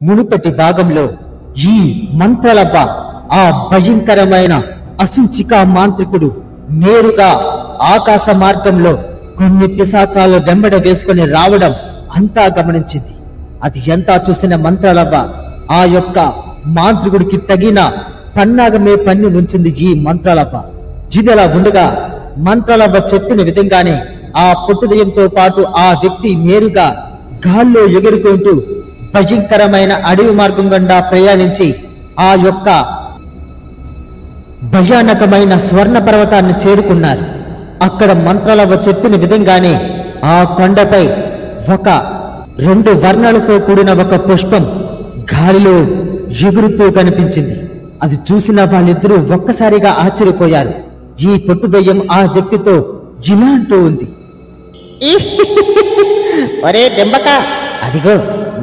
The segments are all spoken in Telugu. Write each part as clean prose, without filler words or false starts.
మునుపటి భాగంలో ఈ మంత్రలవ్వ ఆ భయంకరమైన అసూచిక మాంత్రికుడు నేరుగా ఆకాశ మార్గంలో కొన్ని పిశాచాలు వెంబడ వేసుకుని రావడం అంతా గమనించింది. అది ఎంత చూసిన మంత్రలవ్వ ఆ యొక్క మాంత్రికుడికి తగిన పన్నాగమే పన్ని ఉంచింది ఈ మంత్రలవ్వ. జిదలా ఉండగా మంత్రలవ్వ చెప్పిన విధంగానే ఆ పుట్టుదయంతో పాటు ఆ వ్యక్తి నేరుగా గాల్లో ఎగురుకుంటూ భయంకరమైన అడవి మార్గం గుండా ప్రయాణించి ఆ యొక్క భయానకమైన స్వర్ణ పర్వతాన్ని చేరుకున్నారు. అక్కడ మంత్రలవ్వ చెప్పిన విధంగానే ఆ కొండపై ఒక 2 వర్ణాలతో కూడిన ఒక పుష్పం గాలిలో ఎగురుతూ కనిపించింది. అది చూసిన వాళ్ళిద్దరూ ఒక్కసారిగా ఆశ్చర్యపోయారు. ఈ పొట్టుదయ్యం ఆ వ్యక్తితో ఇలా అంటూ ఉంది, ఒరే దెంబక, అదిగో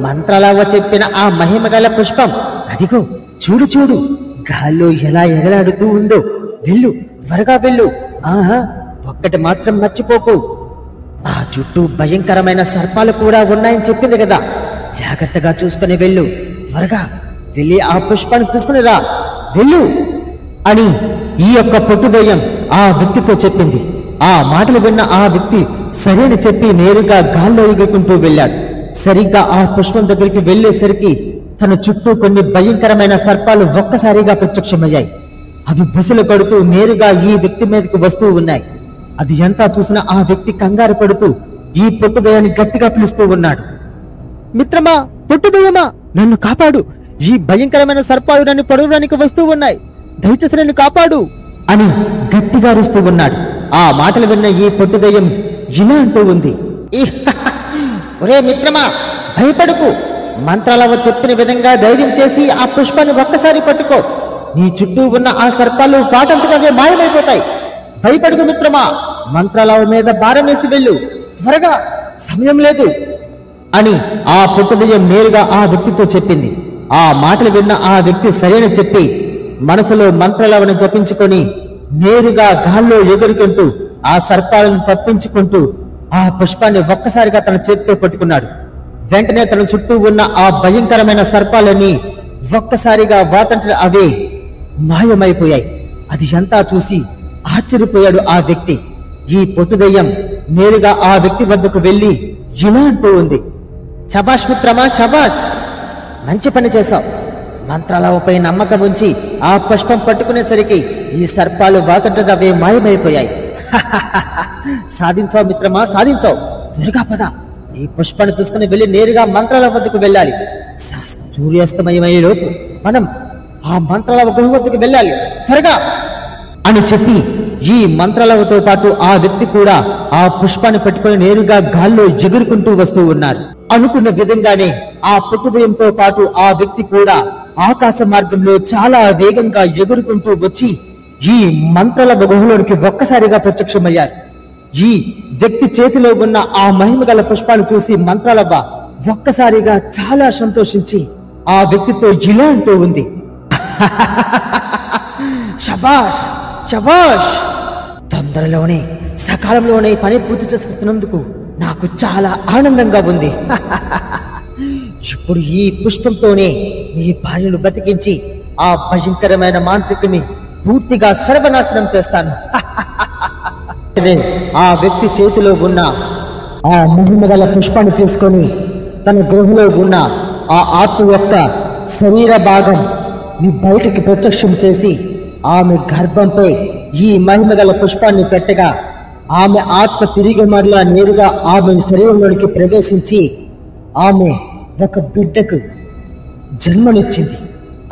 మంత్రలవ్వ చెప్పిన ఆ మహిమగల పుష్పం, అదిగో చూడు చూడు, గాల్లో ఎలా ఎగలాడుతూ ఉందో. వెళ్ళు, త్వరగా వెళ్ళు. ఆహా, ఒక్కటి మాత్రం మర్చిపోకు, ఆ చుట్టూ భయంకరమైన సర్పాలు కూడా ఉన్నాయని చెప్పింది కదా, జాగ్రత్తగా చూసుకుని వెళ్ళు. త్వరగా వెళ్ళి ఆ పుష్పాన్ని తీసుకుని రా, వెళ్ళు అని ఈ యొక్క పొట్టుదయ్యం ఆ వ్యక్తితో చెప్పింది. ఆ మాటలు విన్న ఆ వ్యక్తి సరేని చెప్పి నేరుగా గాల్లో ఎగురుకుంటూ వెళ్ళాడు. సరిగ్గా ఆ పుష్పం దగ్గరికి వెళ్లేసరికి తన చుట్టూ కొన్ని భయంకరమైన సర్పాలు ఒక్కసారిగా ప్రత్యక్షమయ్యాయి. అవి బుసలు కడుతూ నేరుగా ఈ వ్యక్తి మీదకి వస్తూ ఉన్నాయి. అది ఎంతా చూసినా ఆ వ్యక్తి కంగారు పడుతూ ఈ పొట్టుదయాన్ని గట్టిగా పిలుస్తూ ఉన్నాడు, మిత్రమా, పొట్టుదయ్యమా, నన్ను కాపాడు, ఈ భయంకరమైన సర్పాలు నన్ను పొడవడానికి వస్తూ ఉన్నాయి, దయచేసి నన్ను కాపాడు అని గట్టిగా అరుస్తూ ఉన్నాడు. ఆ మాటలు విన్న ఈ పొట్టుదయ్యం ఇలా అంటూ ఉంది, ఒరే మిత్రమా, భయపడుకు, మంత్రాలవ్వ చెప్పిన విధంగా ధైర్యం చేసి ఆ పుష్పాన్ని ఒక్కసారి పట్టుకో, నీ చుట్టూ ఉన్న ఆ సర్పాలు వాటంతటవే మాయమైపోతాయి. భయపడుకు మిత్రమా, మంత్రాలవ్వ మీద భారం వేసి వెళ్ళు, త్వరగా, సమయం లేదు అని ఆ పొట్టుదయ్యం నేరుగా ఆ వ్యక్తితో చెప్పింది. ఆ మాటలు విన్న ఆ వ్యక్తి సరైన చెప్పి మనసులో మంత్రలవ్వను జపించుకొని నేరుగా గాల్లో ఎగురుకుంటూ ఆ సర్పాలను తప్పించుకుంటూ ఆ పుష్పాన్ని ఒక్కసారిగా తన చేతితో పట్టుకున్నాడు. వెంటనే తన చుట్టూ ఉన్న ఆ భయంకరమైన సర్పాలన్నీ ఒక్కసారిగా వాతంట అవే మాయమైపోయాయి. అది ఎంతా చూసి ఆశ్చర్యపోయాడు ఆ వ్యక్తి. ఈ పొట్టుదయ్యం నేరుగా ఆ వ్యక్తి వద్దకు వెళ్లి ఇలా అంటూ ఉంది, శభాష్ మిత్రమా, శభాష్, మంచి పని చేశావు. మంత్రాలవ్వపై నమ్మకం ఉంచి ఆ పుష్పం పట్టుకునేసరికి ఈ సర్పాలు వాతంటవే మాయమైపోయాయి. సాధించావు మిత్రమా, సాధించావు. త్వరగా పద, ఈ పుష్పాన్ని తీసుకుని వెళ్లి నేరుగా మంత్రాలవ్వ వద్దకు వెళ్ళాలి. సూర్యాస్తమయమయ్యే లోపు మనం ఆ మంత్రాలవ్వ గృహ వద్దకు వెళ్ళాలి, త్వరగా అని చెప్పి ఈ మంత్రాలవ్వతో పాటు ఆ వ్యక్తి కూడా ఆ పుష్పాన్ని పట్టుకుని నేరుగా గాల్లో ఎగురుకుంటూ వస్తూ ఉన్నారు. అనుకున్న విధంగానే ఆ పొట్టుదయంతో పాటు ఆ వ్యక్తి కూడా ఆకాశ మార్గంలో చాలా వేగంగా ఎగురుకుంటూ వచ్చి ఈ మంత్రలవ్వ గుహలోనికి ఒక్కసారిగా ప్రత్యక్షమయ్యారు. ఈ వ్యక్తి చేతిలో ఉన్న ఆ మహిమగల పుష్పాలు చూసి మంత్రలవ్వ ఒక్కసారిగా చాలా సంతోషించి ఆ వ్యక్తితో ఇలా అంటూ ఉంది, శభాష్, శభాష్, తొందరలోనే సకాలంలోనే పని పూర్తి చేసుకున్నందుకు నాకు చాలా ఆనందంగా ఉంది. ఇప్పుడు ఈ పుష్పంతోనే మీ భార్యను బతికించి ఆ భయంకరమైన మాంత్రికుని పూర్తిగా సర్వనాశనం చేస్తాను. ఆ వ్యక్తి చేతిలో ఉన్న ఆ మహిమగల పుష్పాన్ని తీసుకొని తన గృహలో ఉన్న ఆ ఆత్మ యొక్క శరీర భాగం మీ బయటికి ప్రత్యక్షం చేసి ఆమె గర్భంపై ఈ మహిమగల పుష్పాన్ని పెట్టగా ఆమె ఆత్మ తిరిగి మరలా నేరుగా ఆమె శరీరంలోనికి ప్రవేశించి ఆమె ఒక బిడ్డకు జన్మనిచ్చింది.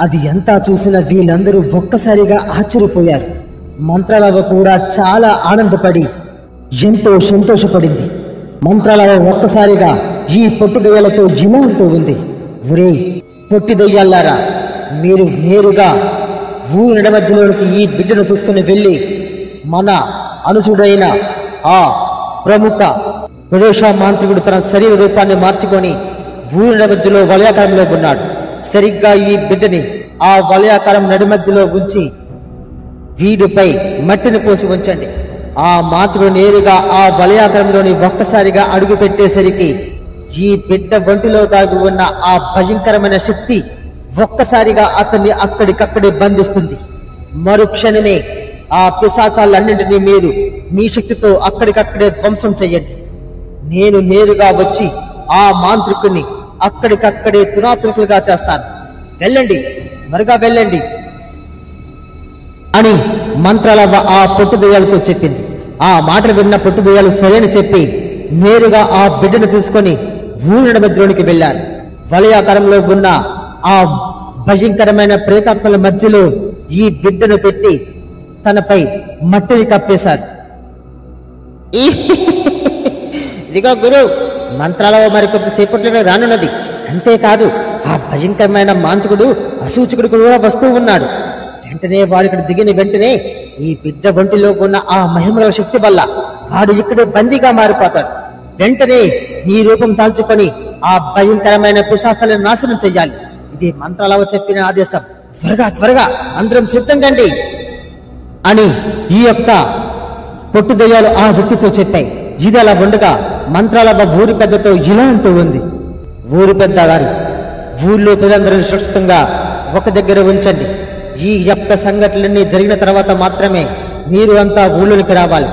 అది ఎంతా చూసిన వీళ్ళందరూ ఒక్కసారిగా ఆశ్చర్యపోయారు. మంత్రాలవ్వ కూడా చాలా ఆనందపడి ఎంతో సంతోషపడింది. మంత్రాలవ్వ ఒక్కసారిగా ఈ పొట్టుదయ్యాలతో ఇలా అంటూ ఉంది, ఒరే పొట్టిదయ్యాలారా, మీరు నేరుగా ఊరి నడమధ్యలోనికి ఈ బిడ్డను తీసుకుని వెళ్ళి మన అనుసుడైన ఆ ప్రముఖ గణేశ మాంత్రికుడు తన శరీర రూపాన్ని మార్చుకొని ఊరి మధ్యలో వలయాకారంలో ఉన్నాడు. సరిగ్గా ఈ బిడ్డని ఆ వలయాకారం నడిమధ్యలో ఉంచి వీడిపై మట్టిని పోసి ఉంచండి. ఆ మాంత్రుడు నేరుగా ఆ వలయాకారంలోని ఒక్కసారిగా అడుగు పెట్టేసరికి ఈ బిడ్డ ఒంటిలో దాగి ఉన్న ఆ భయంకరమైన శక్తి ఒక్కసారిగా అతన్ని అక్కడికక్కడే బంధిస్తుంది. మరుక్షణమే ఆ పిశాచాలన్నింటినీ మీరు మీ శక్తితో అక్కడికక్కడే ధ్వంసం చెయ్యండి. నేను నేరుగా వచ్చి ఆ మాంత్రికుని అక్కడికక్కడే తునాతురుకులుగా చేస్తాను. వెళ్ళండి, త్వరగా వెళ్ళండి అని మంత్రాలవ్వ ఆ పొట్టుదయ్యాలతో చెప్పింది. ఆ మాటలు విన్న పొట్టుదయ్యాలు సరైన చెప్పి నేరుగా ఆ బిడ్డను తీసుకొని ఊరిన మధ్యలోనికి వెళ్ళాడు. వలయాకారంలో ఉన్న ఆ భయంకరమైన ప్రేతాత్మల మధ్యలో ఈ బిడ్డను పెట్టి తనపై మట్టిని కప్పేశాడు. ఇదిగో గురు, మంత్రాల మరికొద్దిసేపట్లోనే రానున్నది. అంతేకాదు ఆ భయంకరమైన మాంత్రికుడు అసూచకుడు కూడా వస్తూ ఉన్నాడు. వెంటనే వాడిక్కడ దిగిన వెంటనే ఈ బిడ్డ ఒంటిలో ఉన్న ఆ మహిమల శక్తి వల్ల వాడు ఇక్కడే బందీగా మారిపోతాడు. వెంటనే ఈ రూపం దాల్చుకొని ఆ భయంకరమైన పిశాచాలను నాశనం చెయ్యాలి. ఇది మంత్రాలవ చెప్పిన ఆదేశం. త్వరగా త్వరగా అందరం సిద్ధంగండి అని ఈ యొక్క పొట్టు దయ్యాలు ఆ వ్యక్తితో చెప్పాయి. ఇది అలా ఉండగా మంత్రాలవ్వ ఊరి పెద్దతో ఇలా అంటూ ఉంది. ఊరి పెద్ద గారు, ఊళ్ళో పిల్లలందరూ సురక్షితంగా ఒక దగ్గర ఉంచండి. ఈ యొక్క సంఘటనలన్నీ జరిగిన తర్వాత మాత్రమే మీరు అంతా ఊళ్ళోనికి రావాలి.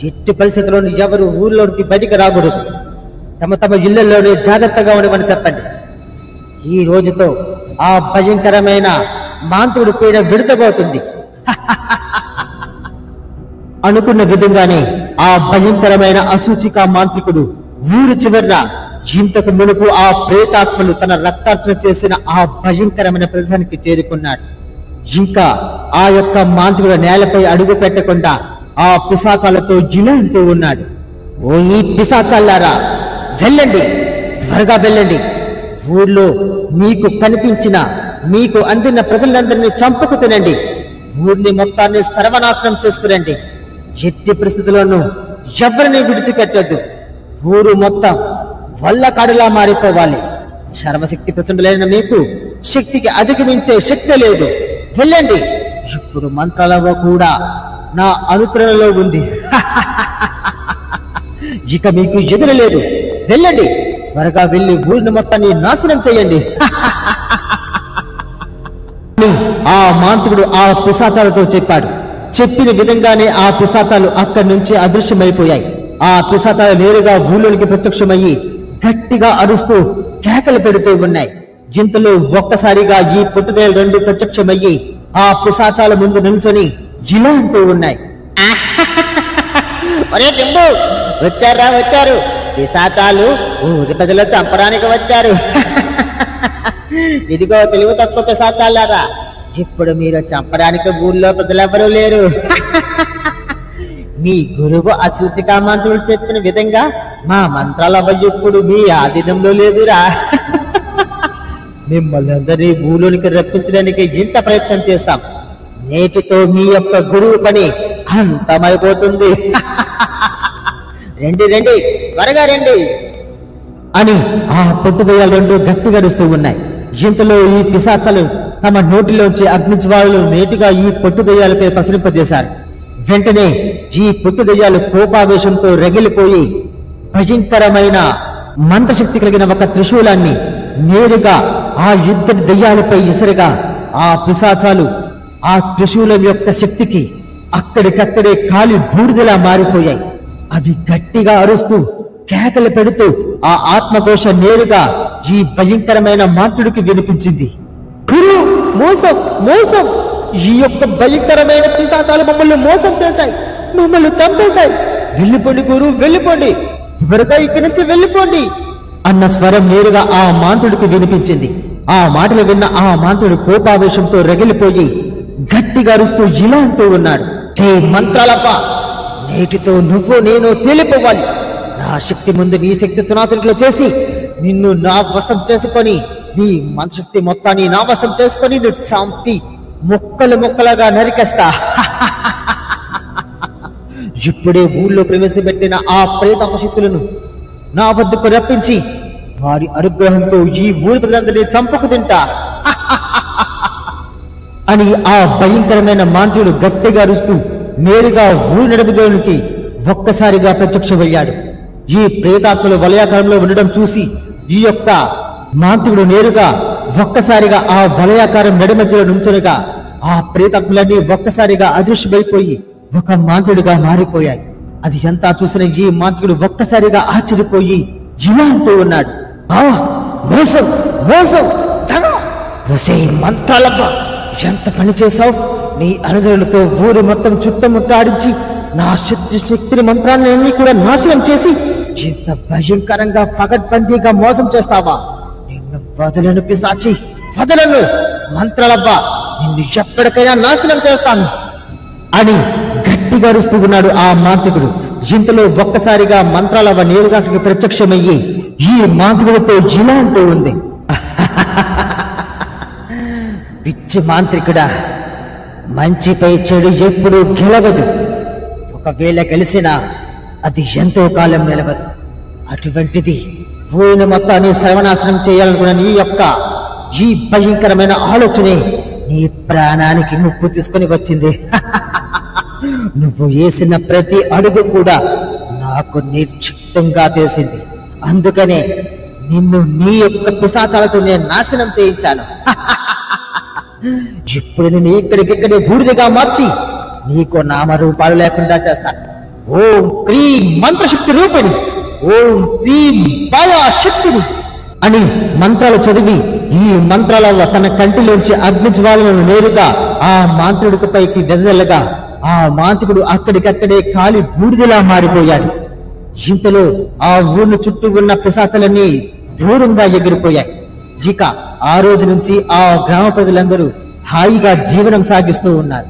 ఎట్టి పరిస్థితుల్లోనూ ఎవరు ఊళ్ళోనికి బయటికి రాకూడదు. తమ తమ ఇళ్లలోనే జాగ్రత్తగా ఉండమని చెప్పండి. ఈ రోజుతో ఆ భయంకరమైన మాంత్రుడి పీడ విడతబోతుంది. అనుకున్న విధంగానే ఆ భయంకరమైన అసూచిక మాంత్రికుడు ఊరి చివరన ఇంతకు మునుపు ఆ ప్రేతాత్మలు తన రక్తార్చన చేసిన ఆ భయంకరమైన ప్రదేశానికి చేరుకున్నాడు. ఇంకా ఆ యొక్క మాంత్రికుడు నేలపై అడుగు పెట్టకుండా ఆ పిశాచాలతో ఇలా అంటూ ఉన్నాడు. ఓ ఈ పిశాచాలారా, వెళ్ళండి, త్వరగా వెళ్ళండి. ఊళ్ళో మీకు కనిపించిన మీకు అందిన ప్రజలందరినీ చంపుకు తినండి. ఊరిని మొత్తాన్ని సర్వనాశనం చేసుకురండి. ఎట్టి పరిస్థితుల్లోనూ ఎవరిని విడిచిపెట్టొద్దు. ఊరు మొత్తం వల్లకాడులా మారిపోవాలి. సర్వశక్తి ప్రచండులైన మీకు శక్తికి అధిగమించే శక్తి లేదు. వెళ్ళండి. ఇప్పుడు మంత్రాలవ కూడా నా అనుకరణలో ఉంది. ఇక మీకు ఎదురు లేదు. వెళ్ళండి, త్వరగా వెళ్ళి ఊరిని మొత్తాన్ని నాశనం చేయండి. ఆ మాంత్రికుడు ఆ పిశాచాలతో చెప్పాడు. చెప్పిన విధంగానే ఆ పిశాచాలు అక్కడి నుంచి అదృశ్యమైపోయాయి. ఆ పిశాచాలు నేరుగా ఊళ్ళోనికి ప్రత్యక్షమయ్యి గట్టిగా అరుస్తూ కేకలు పెడుతూ ఉన్నాయి. ఇంతలో ఒక్కసారిగా ఈ పొట్టుదయ్యాలు రెండు ప్రత్యక్షమయ్యి ఆ పిశాచాల ముందు నిల్చొని ఇలా అంటూ ఉన్నాయి. వచ్చారా, వచ్చారు. పిశాచాలు ఊరి ప్రజలు చంపడానికి వచ్చారు. ఇదిగో తెలివి తక్కువ పిశాచాలారా, ఇప్పుడు మీరు చంపడానికి ఊళ్ళో ప్రజలెవరూ లేరు. మీ గురువు అసూచికా మంత్రుడు చెప్పిన విధంగా మా మంత్రాల ఇప్పుడు మీ ఆధీనంలో లేదురా. మిమ్మల్ని అందరినీ ఊళ్ళోనికి రప్పించడానికి ఇంత ప్రయత్నం చేశాం. నేటితో మీ యొక్క గురువు పని అంతమైపోతుంది. రండి రండి, త్వరగా రండి అని ఆ పొట్టుదయ్యాలు రెండు గట్టిగా అరుస్తూ ఉన్నాయి. ఇంతలో ఈ పిశాచాలు తమ నోటిలోంచి అగ్నిజ్వాలలు నేటిగా ఈ పొట్టుదయ్యాలపై ప్రసరింపజేశారు. వెంటనే ఈ పొట్టుదయ్యాలు కోపావేశంతో రగిలిపోయి భయంకరమైన మంత్రశక్తి కలిగిన ఒక త్రిశూలాన్ని నేరుగా ఆ ఇద్దరి దయ్యాలపై ఇసరగా ఆ పిశాచాలు ఆ త్రిశూలం యొక్క శక్తికి అక్కడికక్కడే కాలి బూడిదలా మారిపోయాయి. అవి గట్టిగా అరుస్తూ కేకలు పెడుతూ ఆ ఆత్మఘోష నేరుగా ఈ భయంకరమైన మాంత్రుడికి వినిపించింది. గురు, మోసం మోసం! ఈ యొక్క భయంకరమైన పిశాచాలు మమ్మల్ని మోసం చేశాయి, మమ్మల్ని చంపేశాయి. వెళ్ళిపోండి గురు, వెళ్ళిపోండి, త్వరగా ఇక్కడి నుంచి వెళ్ళిపోండి అన్న స్వరం నేరుగా ఆ మాంత్రుడికి వినిపించింది. ఆ మాటలు విన్న ఆ మాంత్రుడు కోపావేశంతో రగిలిపోయి గట్టిగా అరుస్తూ ఇలా అంటూ ఉన్నాడు. మంత్రాలప్ప, నేటితో నువ్వు నేను తేలిపోవాలి. నా శక్తి ముందు నీ శక్తి తునాతుడిలో చేసి నిన్ను నా వశం చేసుకొని నీ మంత్రశక్తి మొత్తాన్ని నా వశం చేసుకొని నువ్వు చంపి ముక్కలు ముక్కలుగా నరికేస్తా. ఇప్పుడే ఊళ్ళో ప్రవేశపెట్టిన ఆ ప్రేతాపశక్తులను నా వద్దకు రప్పించి వారి అనుగ్రహంతో ఈ ఊరి ప్రజలందరినీ చంపుకు తింటా అని ఆ భయంకరమైన మాంత్రుడు గట్టిగా అరుస్తూ నేరుగా ఊరి నడుములోనికి ఒక్కసారిగా ప్రత్యక్షమయ్యాడు. ఈ ప్రేతాత్మలు వలయాకారంలో ఉండడం చూసి ఈ యొక్క మాంత్రికుడు నేరుగా ఒక్కసారిగా ఆ వలయాకారం నడి మధ్యలో నుంచునగా ఆ ప్రేతాత్మలన్నీ ఒక్కసారిగా అదృశ్యమైపోయి ఒక మాంత్రుడిగా మారిపోయాయి. అది ఎంత చూసిన ఈ మాంత్రికుడు ఒక్కసారిగా ఆశ్చర్యపోయి ఇలా అంటూ ఉన్నాడు, ఆ మోసం మోసం ఒసే మంత్రాలబ్బా, ఎంత పని చేశావు! నీ అనుచరులతో ఊరు మొత్తం చుట్టముట్టాడించి నా శక్తిని మంత్రాన్ని కూడా నాశనం చేసి ఇంత భయంకరంగా పగడ్బందీగా మోసం చేస్తావా? నిన్ను వదలను పిశాచి, వదలను! మంత్రాలబ్బా, నిన్ను ఎప్పటికైనా నాశనం చేస్తాను అని గట్టిగా అరుస్తూ ఉన్నాడు ఆ మాంత్రికుడు. ఇంతలో ఒక్కసారిగా మంత్రాలవ్వ నేరుగా ప్రత్యక్షమయ్యి ఈ మాంత్రికుడితో ఇలా అంటూ ఉంది, పిచ్చి మాంత్రికుడా, మంచిపై చెడు ఎప్పుడూ గెలవదు. ఒకవేళ గెలిసినా అది ఎంతో కాలం నిలవదు. అటువంటిది ఊరిని మొత్తాన్ని సర్వనాశనం చేయాలనుకున్న ఈ భయంకరమైన ఆలోచనే నీ ప్రాణానికి ముప్పు తీసుకుని వచ్చింది. నువ్వు వేసిన ప్రతి అడుగు కూడా నాకు నిర్క్షిప్తంగా తెలిసింది. అందుకనే నిన్ను నీ యొక్క పిశాచాలతో నేను నాశనం చేయించాను. ఇప్పుడు నేను ఇక్కడికిక్కడే బూడిదగా మార్చి నీకు నామరూపాలు లేకుండా చేస్తాను. ఓం క్రీం మంత్రశక్తి రూపిణి, ఓం క్రీం బలశక్తిని అని మంత్రాలు చదివి ఈ మంత్రాల తన కంటిలోంచి అగ్నిజ్వాలను నేరుగా ఆ మాంత్రుడికి పైకి వెదజల్లగా ఆ మాంత్రికుడు అక్కడికక్కడే కాలి బూడిదలా మారిపోయాడు. ఇంతలో ఆ ఊరిని చుట్టూ ఉన్న పిశాచాలన్నీ దూరంగా ఎగిరిపోయాయి. ఇక ఆ రోజు నుంచి ఆ గ్రామ ప్రజలందరూ హాయిగా జీవనం సాగిస్తూ ఉన్నారు.